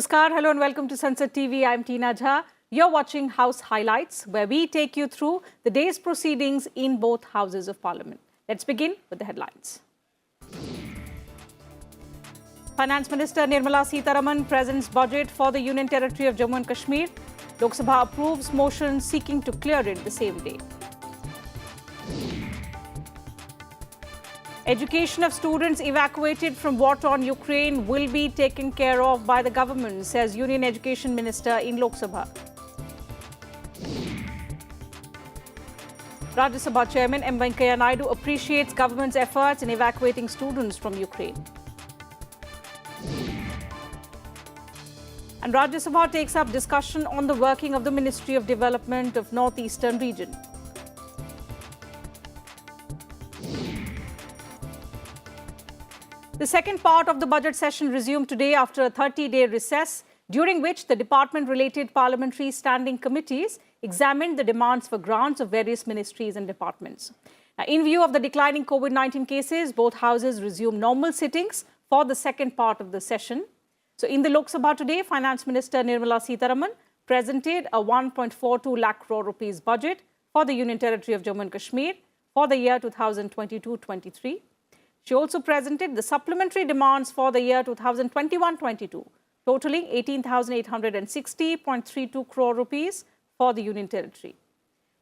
Namaskar, hello and welcome to Sansad TV. I'm Tina Jha. You're watching House Highlights, where we take you through the day's proceedings in both houses of parliament. Let's begin with the headlines. Finance Minister Nirmala Sitharaman presents budget for the Union Territory of Jammu and Kashmir. Lok Sabha approves motion seeking to clear it the same day. Education of students evacuated from war-torn Ukraine will be taken care of by the government, says Union Education Minister in Lok Sabha. Rajya Sabha Chairman M. Venkaiah Naidu appreciates government's efforts in evacuating students from Ukraine. And Rajya Sabha takes up discussion on the working of the Ministry of Development of Northeastern region. The second part of the budget session resumed today after a 30-day recess, during which the department-related parliamentary standing committees examined the demands for grants of various ministries and departments. Now, in view of the declining COVID-19 cases, both houses resumed normal sittings for the second part of the session. So in the Lok Sabha today, Finance Minister Nirmala Sitharaman presented a 1.42 lakh crore rupees budget for the Union Territory of Jammu and Kashmir for the year 2022-23. She also presented the supplementary demands for the year 2021-22, totaling 18,860.32 crore rupees for the Union Territory.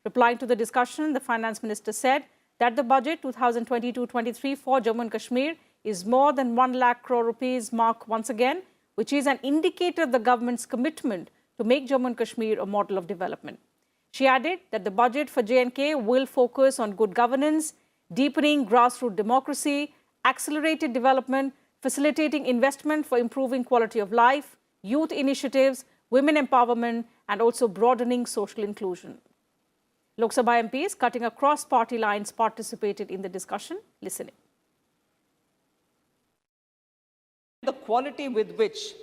Replying to the discussion, the Finance Minister said that the budget 2022-23 for Jammu and Kashmir is more than 1 lakh crore rupees mark once again, which is an indicator of the government's commitment to make Jammu and Kashmir a model of development. She added that the budget for J&K will focus on good governance, deepening grassroots democracy, accelerated development, facilitating investment for improving quality of life, youth initiatives, women empowerment, and also broadening social inclusion. Lok Sabha MPs cutting across party lines participated in the discussion. Listening. The quality with which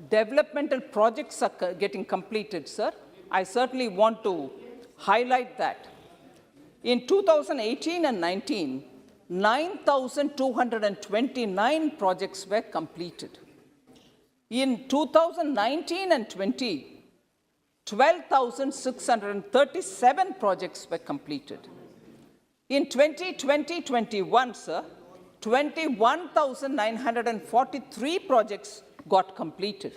developmental projects are getting completed, sir, I certainly want to highlight that. In 2018 and 19, 9,229 projects were completed. In 2019 and 20, 12,637 projects were completed. In 2020-21, sir, 21,943 projects got completed.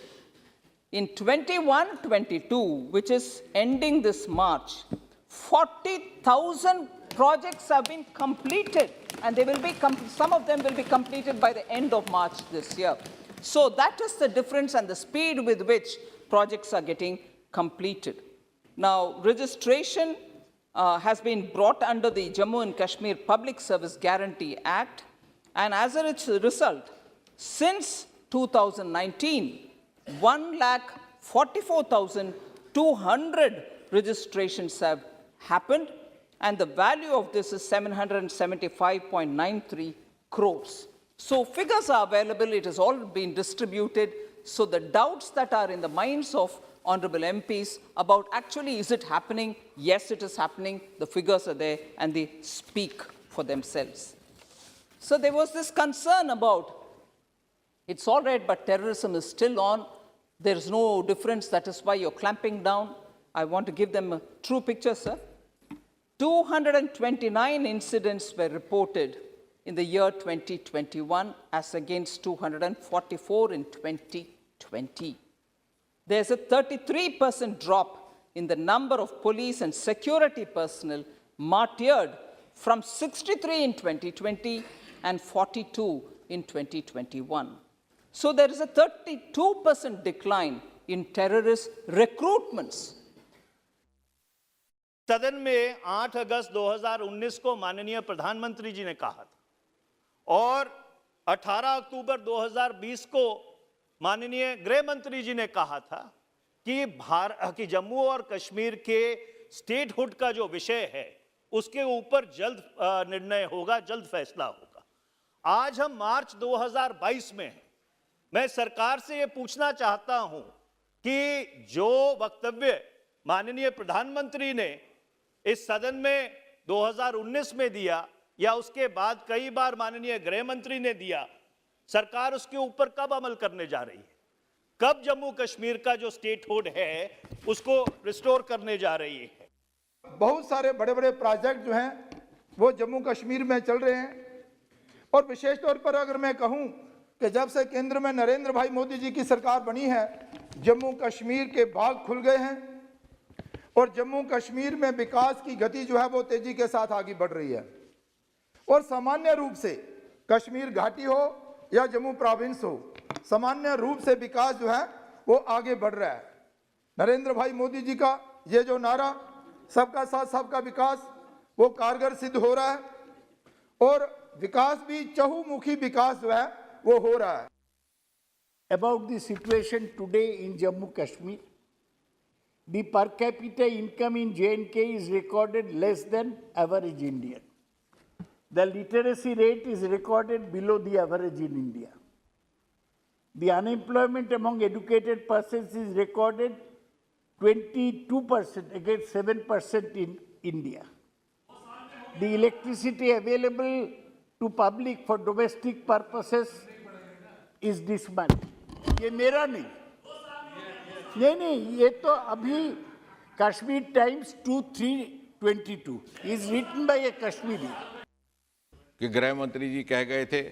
In 21-22, which is ending this March, 40,000 projects have been completed, and they will be some of them will be completed by the end of March this year. So that is the difference and the speed with which projects are getting completed. Now, registration has been brought under the Jammu and Kashmir Public Service Guarantee Act, and as a result, since 2019, 1,44,200 registrations have happened, and the value of this is 775.93 crores. So figures are available, it has all been distributed. So the doubts that are in the minds of honorable MPs about actually is it happening? Yes, it is happening. The figures are there and they speak for themselves. So there was this concern about it's all right, but terrorism is still on. There is no difference. That is why you're clamping down. I want to give them a true picture, sir. 229 incidents were reported in the year 2021 as against 244 in 2020. There's a 33% drop in the number of police and security personnel martyred from 63 in 2020 and 42 in 2021. So there is a 32% decline in terrorist recruitments. सदन में 8 अगस्त 2019 को माननीय प्रधानमंत्री जी ने कहा था और 18 अक्टूबर 2020 को माननीय गृह मंत्री जी ने कहा था कि जम्मू और कश्मीर के स्टेटहुड का जो विषय है उसके ऊपर जल्द निर्णय होगा, जल्द फैसला होगा। आज हम मार्च 2022 में हैं। मैं सरकार से ये पूछना चाहता हूं कि जो वक्तव्य माननीय प्रधानमंत्री ने इस सदन में 2019 में दिया या उसके बाद कई बार माननीय गृह मंत्री ने दिया, सरकार उसके ऊपर कब अमल करने जा रही है? कब जम्मू कश्मीर का जो स्टेटहुड है उसको रिस्टोर करने जा रही है। बहुत सारे बड़े बड़े प्रोजेक्ट जो हैं वो जम्मू कश्मीर में चल रहे हैं और विशेष तौर पर अगर मैं कहूं कि जब से केंद्र में नरेंद्र भाई मोदी जी की सरकार बनी है, जम्मू कश्मीर के बाग खुल गए हैं और जम्मू कश्मीर में विकास की गति जो है वो तेजी के साथ आगे बढ़ रही है। और सामान्य रूप से कश्मीर घाटी हो या जम्मू प्रोविंस हो, सामान्य रूप से विकास जो है वो आगे बढ़ रहा है। नरेंद्र भाई मोदी जी का ये जो नारा सबका साथ सबका विकास वो कारगर सिद्ध हो रहा है और विकास भी चहुमुखी विकास जो है वो हो रहा है। About the situation today in Jammu Kashmir, the per capita income in J&K is recorded less than average Indian. The literacy rate is recorded below the average in India. The unemployment among educated persons is recorded 22% against 7% in India. The electricity available to public for domestic purposes is dismal. ये मेरा नहीं, ये तो अभी Kashmir times 2322 is written by a Kashmiri. कि गृह मंत्री जी कह गए थे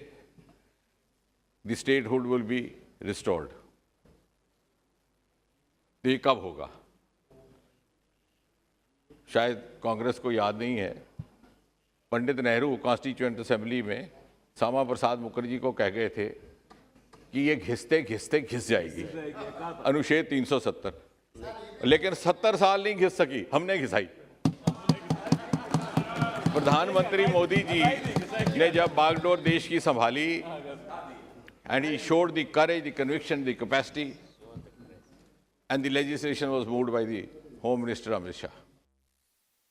the statehood will be restored, तो ये कब होगा? शायद कांग्रेस को याद नहीं है, पंडित नेहरू कॉन्स्टिट्यूएंट असेंबली में श्यामा प्रसाद मुखर्जी को कह गए थे कि ये घिसते घिसते घिस जाएगी, अनुच्छेद 370, लेकिन 70 साल नहीं घिस सकी, हमने घिसाई। प्रधानमंत्री मोदी जी ने जब बागडोर देश की संभाली, and he showed the courage, the conviction, the capacity, and the legislation was moved by the home minister Amit Shah.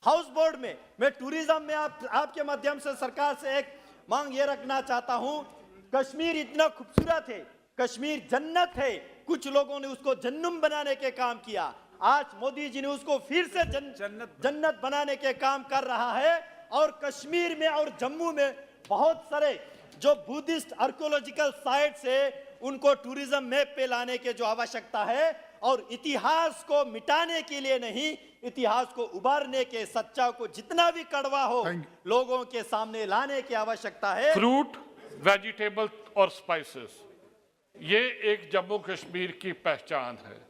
House board में मैं टूरिज्म में आपके माध्यम से सरकार से एक मांग ये रखना चाहता हूं, कश्मीर इतना खूबसूरत है, कश्मीर जन्नत है, कुछ लोगों ने उसको जन्नम बनाने के काम किया, आज मोदी जी ने उसको फिर से जन्नत बनाने के काम कर रहा है। और कश्मीर में और जम्मू में बहुत सारे जो बुद्धिस्ट आर्कियोलॉजिकल साइट्स है उनको टूरिज्म मैप पे लाने की जो आवश्यकता है, और इतिहास को मिटाने के लिए नहीं, इतिहास को उबारने के, सच्चा को जितना भी कड़वा हो लोगों के सामने लाने की आवश्यकता है। फ्रूट, वेजिटेबल और स्पाइसेस, ये एक जम्मू कश्मीर की पहचान है।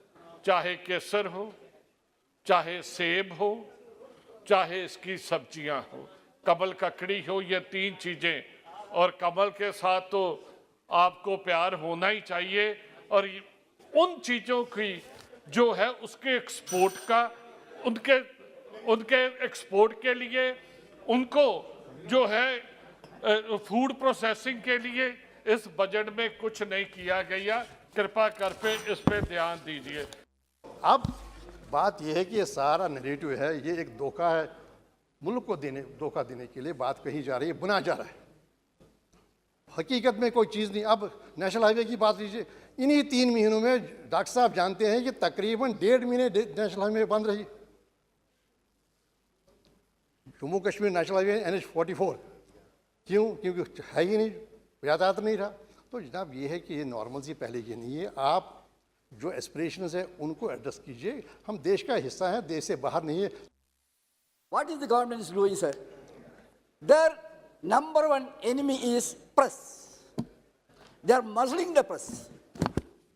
चाहे केसर हो, चाहे सेब हो, चाहे इसकी सब्जियां हो, कमल ककड़ी हो, ये तीन चीजें, और कमल के साथ तो आपको प्यार होना ही चाहिए। और उन चीजों की जो है उसके एक्सपोर्ट का, उनके एक्सपोर्ट के लिए, उनको जो है फूड प्रोसेसिंग के लिए इस बजट में कुछ नहीं किया गया। कृपा करके इस पे ध्यान दीजिए। अब बात यह है कि ये सारा नैरेटिव है, ये एक धोखा है, मुल्क को धोखा देने के लिए बात कही जा रही है, बुना जा रहा है। हकीकत में कोई चीज़ नहीं। अब नेशनल हाईवे की बात लीजिए, इन्हीं 3 महीनों में डॉक्टर साहब जानते हैं कि तकरीबन 1.5 महीने नेशनल हाईवे बंद रही। Jammu Kashmir national highway NH 44, क्यों? क्योंकि है ही नहीं, यातायात नहीं रहा। तो जनाब ये है कि ये नॉर्मल सी पहले की नहीं है। आप जो एस्पिरेशंस है उनको एड्रेस कीजिए। हम देश का हिस्सा हैं, देश से बाहर नहीं है। What is the government is doing, sir? Their number one enemy is press. They are muzzling the press.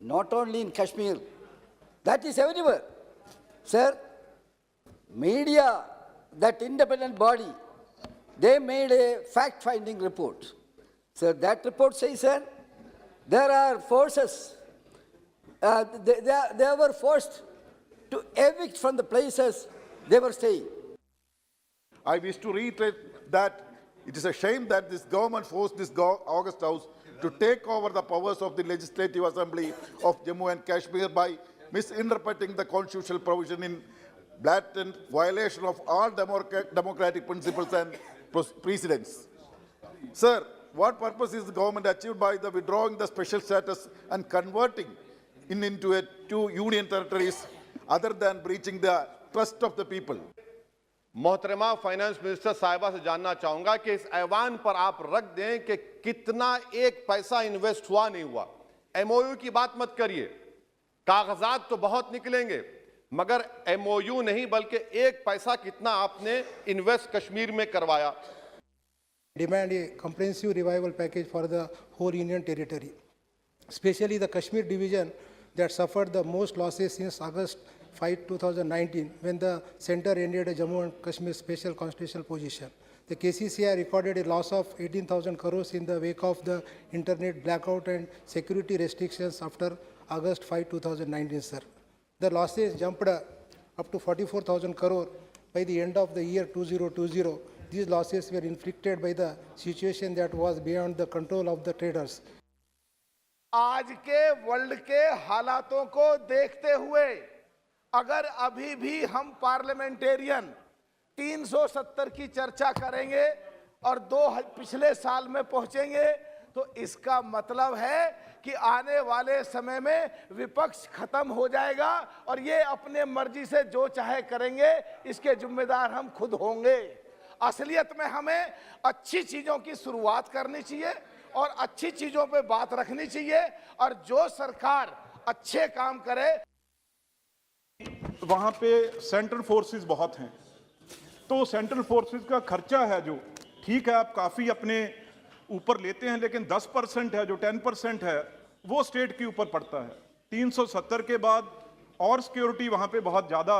Not only in Kashmir, that is everywhere. Sir, media, that independent body, they made a fact-finding report. Sir, that report says, sir, there are forces, they were forced to evict from the places they were staying. I wish to reiterate that it is a shame that this government forced this August House to take over the powers of the Legislative Assembly of Jammu and Kashmir by misinterpreting the constitutional provision in blatant violation of all democratic principles and precedents. Sir, what purpose is the government achieved by the withdrawing the special status and converting it into 2 union territories other than breaching the trust of the people? मोहतरमा finance minister साहिबा से जानना चाहूंगा कि इस ऐवान पर आप रख दें कि कितना एक पैसा इन्वेस्ट हुआ नहीं हुआ। MOU की बात मत करिए, कागजात तो बहुत निकलेंगे, मगर MOU नहीं बल्कि एक पैसा कितना आपने इन्वेस्ट कश्मीर में करवाया। Demand a comprehensive revival package for the whole Union territory, especially the Kashmir division that suffered the most losses since August 5, 2019, when the center ended a Jammu and Kashmir special constitutional position. The KCCI recorded a loss of 18,000 crores in the wake of the internet blackout and security restrictions after August 5, 2019, sir. The losses jumped up to 44,000 crore by the end of the year 2020. These losses were inflicted by the situation that was beyond the control of the traders. आज के world के हालातों को देखते हुए अगर अभी भी हम पार्लियामेंटेरियन 370 की चर्चा करेंगे और पिछले साल में पहुंचेंगे तो इसका मतलब है कि आने वाले समय में विपक्ष खत्म हो जाएगा और ये अपने मर्जी से जो चाहे करेंगे, इसके जिम्मेदार हम खुद होंगे। असलियत में हमें अच्छी चीजों की शुरुआत करनी चाहिए और अच्छी चीजों पे बात रखनी चाहिए और जो सरकार अच्छे काम करे। वहां पे सेंट्रल फोर्सेस बहुत हैं, तो सेंट्रल फोर्सेस का खर्चा है जो ठीक है आप काफ़ी अपने ऊपर लेते हैं, लेकिन 10% है जो 10% है वो स्टेट के ऊपर पड़ता है। 370 के बाद और सिक्योरिटी वहाँ पे बहुत ज़्यादा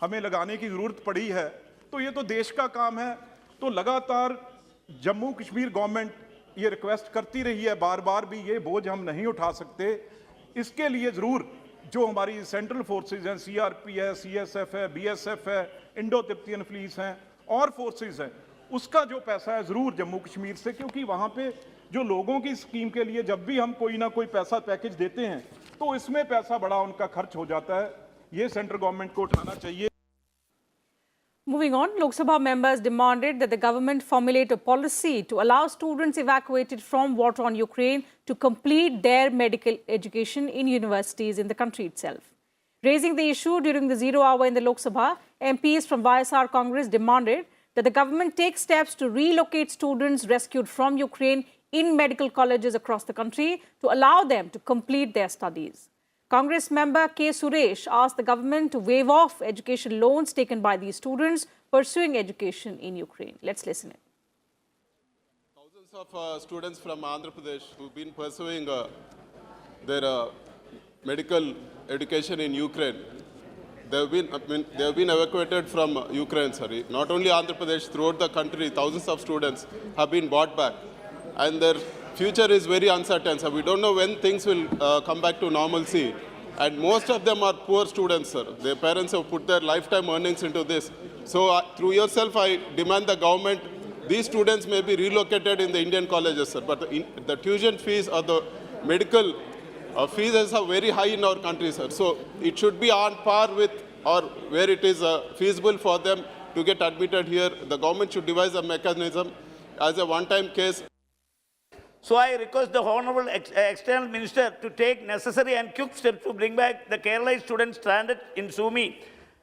हमें लगाने की ज़रूरत पड़ी है, तो ये तो देश का काम है। तो लगातार जम्मू कश्मीर गवर्नमेंट ये रिक्वेस्ट करती रही है, बार बार भी ये बोझ हम नहीं उठा सकते। इसके लिए ज़रूर जो हमारी सेंट्रल फोर्सेस हैं, CRP है, CSF है, BSF है, इंडो तिब्बतियन पुलिस हैं और फोर्सेस हैं, उसका जो पैसा है ज़रूर जम्मू कश्मीर से, क्योंकि वहाँ पे जो लोगों की स्कीम के लिए जब भी हम कोई ना कोई पैसा पैकेज देते हैं तो इसमें पैसा बड़ा उनका खर्च हो जाता है, ये सेंट्रल गवर्नमेंट को उठाना चाहिए। Moving on, Lok Sabha members demanded that the government formulate a policy to allow students evacuated from war-torn Ukraine to complete their medical education in universities in the country itself. Raising the issue during the zero hour in the Lok Sabha, MPs from YSR Congress demanded that the government take steps to relocate students rescued from Ukraine in medical colleges across the country to allow them to complete their studies. Congress member K. Suresh asked the government to waive off education loans taken by these students pursuing education in Ukraine. Let's listen in. Thousands of students from Andhra Pradesh who've been pursuing their medical education in Ukraine, they have been evacuated from Ukraine. Not only Andhra Pradesh, throughout the country, thousands of students have been brought back, and their future is very uncertain. So we don't know when things will come back to normalcy. And most of them are poor students, sir. Their parents have put their lifetime earnings into this. So through yourself, I demand the government, these students may be relocated in the Indian colleges, sir. But the tuition fees or the medical fees are very high in our country, sir. So it should be on par with or where it is feasible for them to get admitted here. The government should devise a mechanism as a one-time case. So I request the Honorable External Minister to take necessary and quick steps to bring back the Kerala students stranded in Sumy.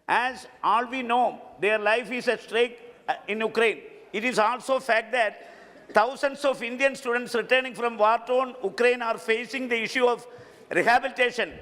As all we know, their life is at stake in Ukraine. It is also a fact that thousands of Indian students returning from war-torn Ukraine are facing the issue of rehabilitation.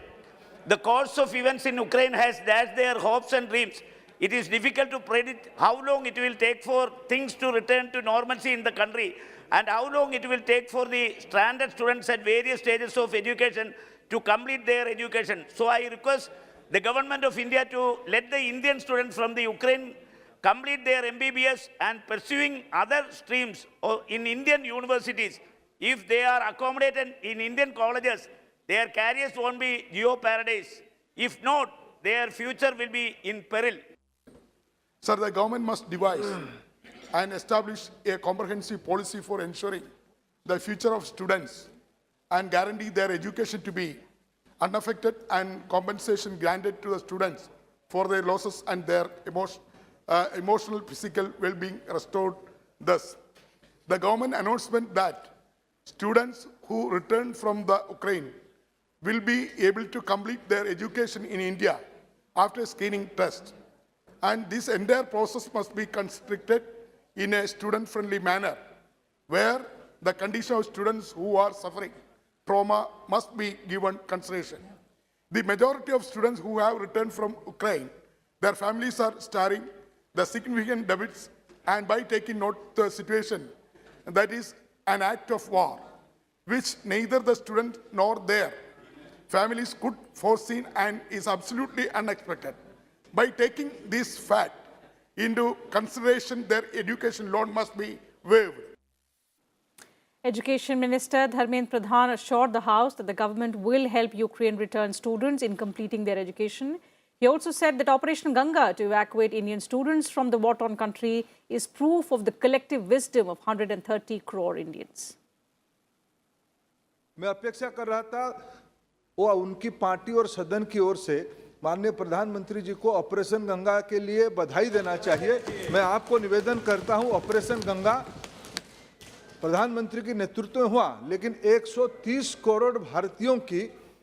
The course of events in Ukraine has dashed their hopes and dreams. It is difficult to predict how long it will take for things to return to normalcy in the country, and how long it will take for the stranded students at various stages of education to complete their education. So I request the government of India to let the Indian students from the Ukraine complete their MBBS and pursuing other streams in Indian universities. If they are accommodated in Indian colleges, their careers won't be geo-paradise. If not, their future will be in peril. Sir, the government must devise and establish a comprehensive policy for ensuring the future of students and guarantee their education to be unaffected and compensation granted to the students for their losses and their emotional, physical well-being restored. Thus, the government announcement that students who return from the Ukraine will be able to complete their education in India after screening test. And this entire process must be constricted in a student-friendly manner, where the condition of students who are suffering trauma must be given consideration. The majority of students who have returned from Ukraine, their families are starring the significant debits, and by taking note the situation, that is an act of war, which neither the student nor their families could foresee and is absolutely unexpected. By taking this fact into consideration, their education loan must be waived. Education Minister Dharmendra Pradhan assured the House that the government will help Ukraine return students in completing their education. He also said that Operation Ganga to evacuate Indian students from the war-torn country is proof of the collective wisdom of 130 crore Indians. मैं अपेक्षा कर रहा था वो उनकी party और सदन की ओर से माननीय प्रधानमंत्री जी को ऑपरेशन गंगा के लिए बधाई देना चाहिए। मैं आपको निवेदन करता हूं, ऑपरेशन गंगा प्रधानमंत्री के नेतृत्व में हुआ, लेकिन 130 करोड़ भारतीयों की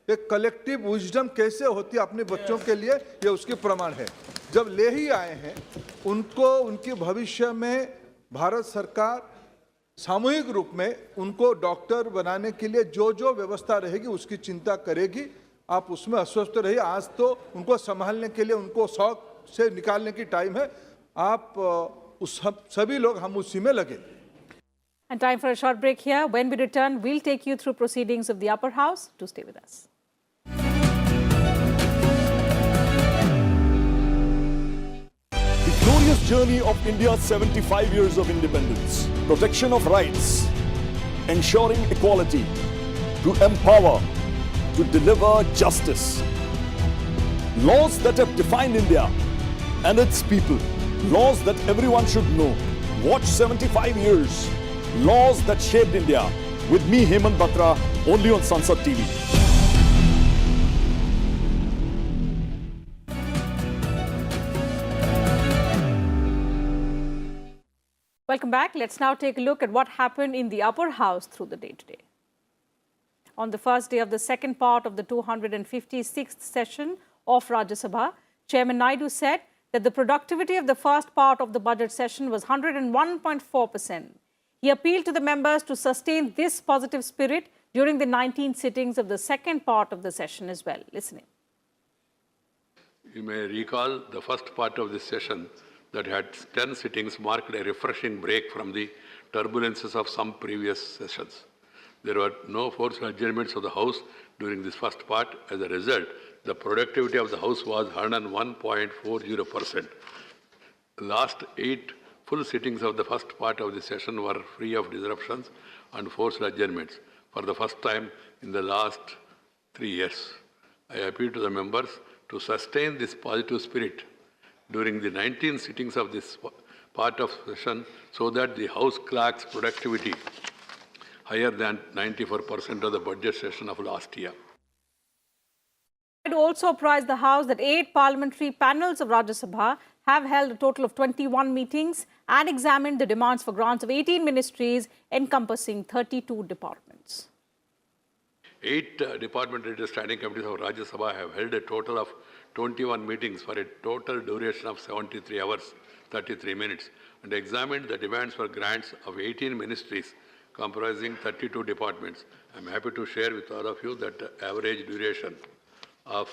एक कलेक्टिव विजडम कैसे होती है अपने बच्चों के लिए, ये उसके प्रमाण है। जब ले ही आए हैं उनको, उनके भविष्य में भारत सरकार सामूहिक रूप में उनको डॉक्टर बनाने के लिए जो जो व्यवस्था रहेगी उसकी चिंता करेगी। आप उसमें अस्वस्थ रहिए। आज तो उनको संभालने के लिए, उनको शौक से निकालने की टाइम है। आप उस सभी लोग हम उसी में लगे। And time for a short break here. When we return, we'll take you through proceedings of the upper house. Do stay with us. The glorious journey of India's 75 years of independence, protection of rights, ensuring equality, to empower, to deliver justice. Laws that have defined India and its people. Laws that everyone should know. Watch 75 years. Laws that shaped India. With me, Hemant Batra, only on Sansad TV. Welcome back. Let's now take a look at what happened in the upper house through the day today. On the first day of the second part of the 256th session of Rajya Sabha, Chairman Naidu said that the productivity of the first part of the budget session was 101.4%. He appealed to the members to sustain this positive spirit during the 19 sittings of the second part of the session as well. Listen in. You may recall the first part of this session that had 10 sittings marked a refreshing break from the turbulences of some previous sessions. There were no forced adjournments of the House during this first part. As a result, the productivity of the House was 101.40%. The last 8 full sittings of the first part of the session were free of disruptions and forced adjournments for the first time in the last 3 years. I appeal to the members to sustain this positive spirit during the 19 sittings of this part of session so that the House clocks productivity higher than 94% of the budget session of last year. It also apprised the House that 8 parliamentary panels of Rajya Sabha have held a total of 21 meetings and examined the demands for grants of 18 ministries encompassing 32 departments. 8 department-related standing committees of Rajya Sabha have held a total of 21 meetings for a total duration of 73 hours, 33 minutes, and examined the demands for grants of 18 ministries comprising 32 departments. I am happy to share with all of you that the average duration of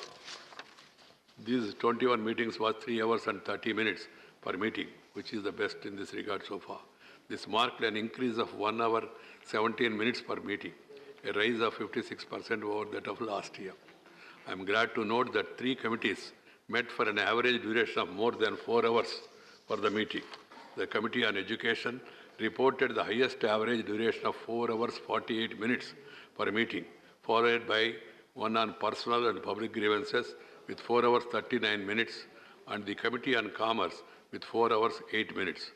these 21 meetings was 3 hours and 30 minutes per meeting, which is the best in this regard so far. This marked an increase of 1 hour 17 minutes per meeting, a rise of 56% over that of last year. I am glad to note that 3 committees met for an average duration of more than 4 hours for the meeting. The Committee on Education reported the highest average duration of 4 hours 48 minutes per meeting, followed by one on personal and public grievances with 4 hours 39 minutes, and the Committee on Commerce with 4 hours 8 minutes.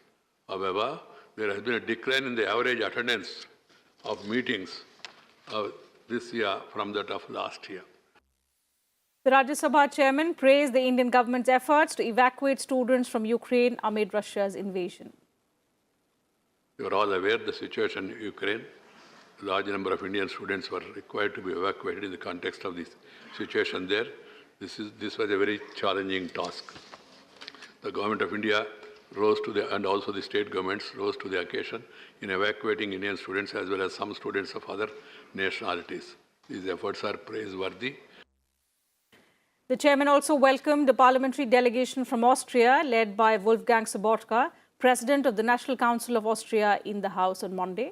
However, there has been a decline in the average attendance of meetings this year from that of last year. The Rajya Sabha chairman praised the Indian government's efforts to evacuate students from Ukraine amid Russia's invasion. You are all aware of the situation in Ukraine. A large number of Indian students were required to be evacuated in the context of this situation there. This was a very challenging task. The government of India rose to and also the state governments rose to the occasion in evacuating Indian students as well as some students of other nationalities. These efforts are praiseworthy. The chairman also welcomed the parliamentary delegation from Austria, led by Wolfgang Sobotka, president of the National Council of Austria, in the House on Monday.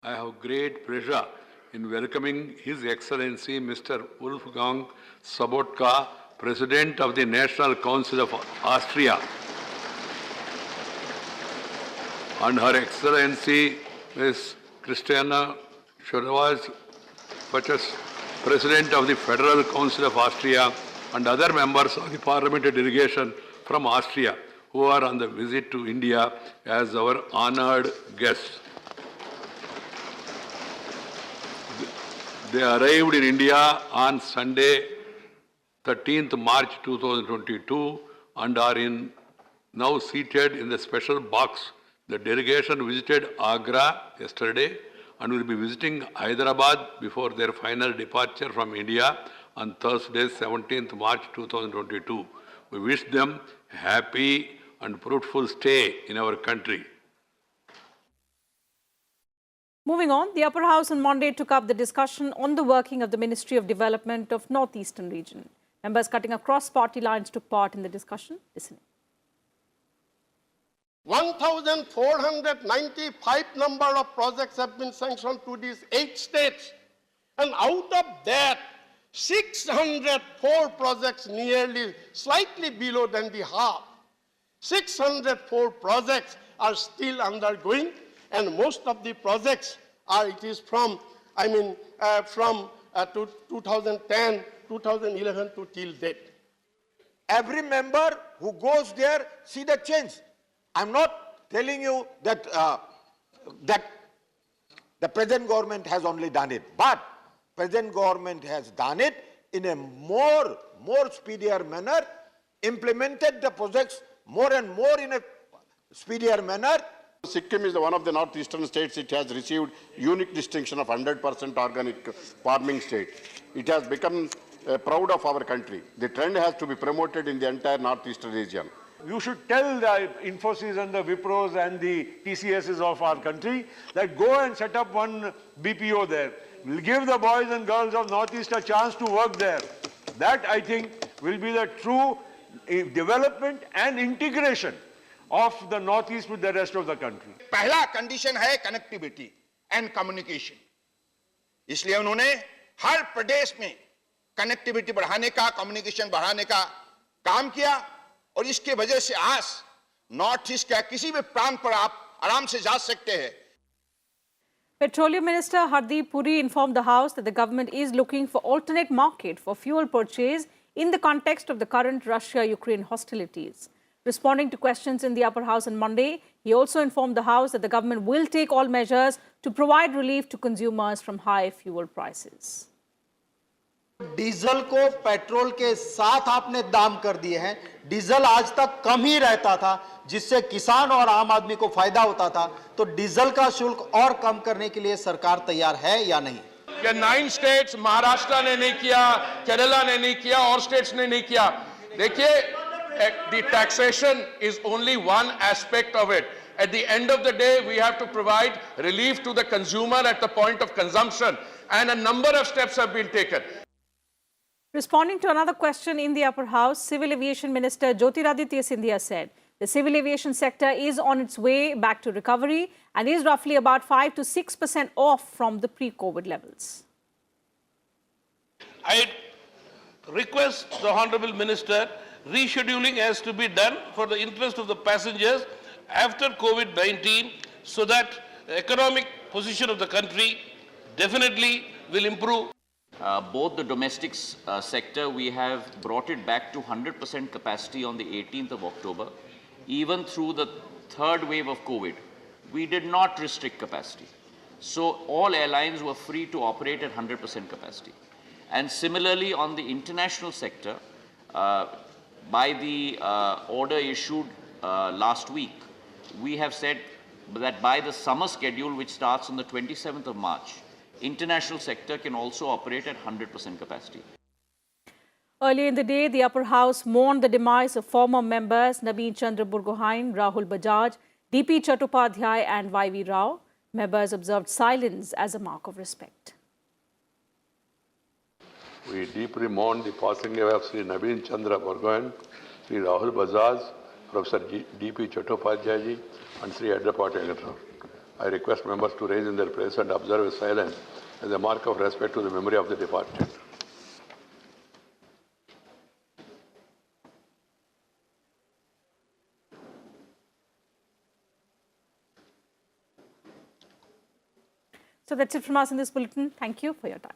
I have great pleasure in welcoming His Excellency Mr. Wolfgang Sobotka, President of the National Council of Austria, and Her Excellency Ms. Christiana Schorowaz, President of the Federal Council of Austria, and other members of the parliamentary delegation from Austria who are on the visit to India as our honored guests. They arrived in India on Sunday, 13th March 2022, and are now seated in the special box. The delegation visited Agra yesterday and will be visiting Hyderabad before their final departure from India on Thursday, 17th March 2022. We wish them a happy and fruitful stay in our country. Moving on, the Upper House on Monday took up the discussion on the working of the Ministry of Development of Northeastern region. Members cutting across party lines took part in the discussion. Listening. 1,495 number of projects have been sanctioned to these 8 states. And out of that, 604 projects, nearly slightly below than the half. 604 projects are still undergoing, and most of the projects are, it is from 2010, 2011 to till date. Every member who goes there see the change. I'm not telling you that that the present government has only done it, but present government has done it in a more speedier manner, implemented the projects more and more in a speedier manner. Sikkim is one of the northeastern states. It has received unique distinction of 100% organic farming state. It has become proud of our country. The trend has to be promoted in the entire northeastern region. You should tell the Infosys and the Wipros and the TCSs of our country that go and set up one BPO there. We'll give the boys and girls of Northeast a chance to work there. That, I think, will be the true development and integration of the Northeast with the rest of the country. पहला condition है connectivity and communication. इसलिए उन्होंने हर प्रदेश में connectivity बढ़ाने का, communication बढ़ाने का काम किया, और इसके वजह से आज नॉर्थ ईस्ट का किसी भी प्रांत पर आप आराम से जा सकते हैं. Petroleum Minister Hardeep Puri informed the House that the government is looking for alternate market for fuel purchase in the context of the current Russia-Ukraine hostilities. Responding to questions in the Upper House on Monday, he also informed the House that the government will take all measures to provide relief to consumers from high fuel prices. Diesel को petrol के साथ आपने दाम कर दिए हैं. Diesel आज तक कम ही रहता था, जिससे किसान और आम आदमी को फायदा होता था. तो डीजल का शुल्क और कम करने के लिए सरकार तैयार है या नहीं? 9 स्टेट्स, महाराष्ट्र ने नहीं किया, केरला ने नहीं किया, और स्टेट्स ने नहीं किया. देखिए, the taxation is only one aspect of it. At the end of the day, we have to provide relief to the consumer at the point of consumption, and a number of steps have been taken. Responding to another question in the Upper House, Civil Aviation Minister Jyotiraditya Scindia said the civil aviation sector is on its way back to recovery and is roughly about 5 to 6% off from the pre-COVID levels. I request the Honorable Minister, rescheduling has to be done for the interest of the passengers after COVID-19 so that the economic position of the country definitely will improve. Both the domestic sector, we have brought it back to 100% capacity on the 18th of October. Even through the third wave of COVID, we did not restrict capacity. So all airlines were free to operate at 100% capacity. And similarly on the international sector, by the order issued last week, we have said that by the summer schedule, which starts on the 27th of March, international sector can also operate at 100% capacity. Earlier in the day, the Upper House mourned the demise of former members Nabeen Chandra Burgohain, Rahul Bajaj, D.P. Chattopadhyay and Y.V. Rao. Members observed silence as a mark of respect. We deeply mourn the passing away of Sri Naveen Chandra Burgoyne, Sri Rahul Bajaj, Professor D.P. Chattopadhyay and Sri Edrappa Venkataraman. I request members to raise in their place and observe with silence as a mark of respect to the memory of the departed. So that's it from us in this bulletin. Thank you for your time.